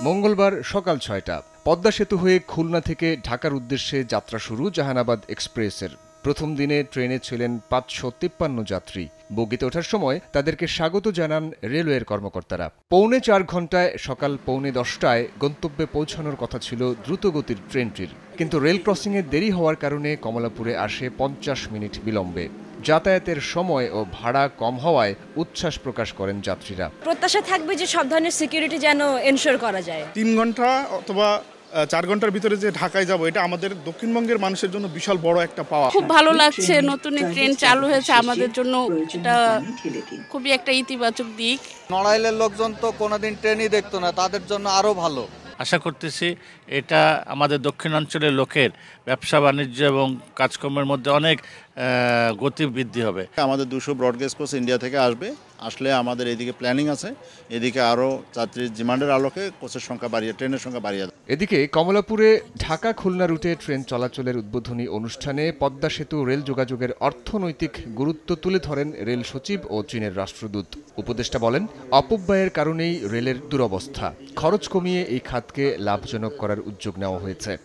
মঙ্গলবার সকাল ৬টা পদ্মা সেতু হয়ে খুলনা থেকে ঢাকার উদ্দেশ্যে যাত্রা শুরু জাহানাবাদ এক্সপ্রেসের। প্রথম দিনে ট্রেনে ছিলেন ৫৫৩ যাত্রী। বগিতে ওঠার সময় তাদেরকে স্বাগত জানান রেলওয়ের কর্মকর্তারা। পৌনে ৪ ঘন্টায় সকাল পৌনে ১০টায় গন্তব্যে পৌঁছানোর কথা ছিল দ্রুতগতির ট্রেনটির, কিন্তু রেল ক্রসিংয়ে দেরি হওয়ার কারণে কমলাপুরে আসে ৫০ মিনিট বিলম্বে। যাতায়াতের সময় ও ভাড়া কম হওয়ায় উচ্ছ্বাস প্রকাশ করেন যাত্রীরা। প্রত্যাশা থাকবে যে সব ধরনের সিকিউরিটি যেন এনশিওর করা যায়। ৩ ঘন্টা অথবা ৪ ঘন্টার ভিতরে যে ঢাকায় যাব, এটা আমাদের দক্ষিণবঙ্গের মানুষের জন্য বিশাল বড় একটা পাওয়া। খুব ভালো লাগছে, নতুন ট্রেন চালু হয়েছে আমাদের জন্য, এটা খুবই একটা ইতিবাচক দিক। নড়াইলের লোকজন তো কোনোদিন ট্রেনই দেখতো না, তাদের জন্য আরো ভালো। আশা করতেছি এটা আমাদের দক্ষিণাঞ্চলের লোকের ব্যবসা বাণিজ্য এবং কাজকর্মের মধ্যে অনেক গতি বৃদ্ধি হবে। আমাদের ২০০ ব্রডগেজ কোচ ইন্ডিয়া থেকে আসলে আমাদের এদিকে প্ল্যানিং আছে, এদিকে আরও যাত্রীর ডিমান্ডের আলোকে কোচের সংখ্যা বাড়িয়ে, ট্রেনের সংখ্যা বাড়িয়ে। এদিকে কমলাপুরে ঢাকা খুলনা রুটে ট্রেন চলাচলের উদ্বোধনী অনুষ্ঠানে পদ্মা সেতু রেল যোগাযোগের অর্থনৈতিক গুরুত্ব তুলে ধরেন রেল সচিব ও চীনের রাষ্ট্রদূত। উপদেষ্টা বলেন, অপব্যয়ের কারণেই রেলের দুরবস্থা। খরচ কমিয়ে এই খাতকে লাভজনক করার উদ্যোগ নেওয়া হয়েছে।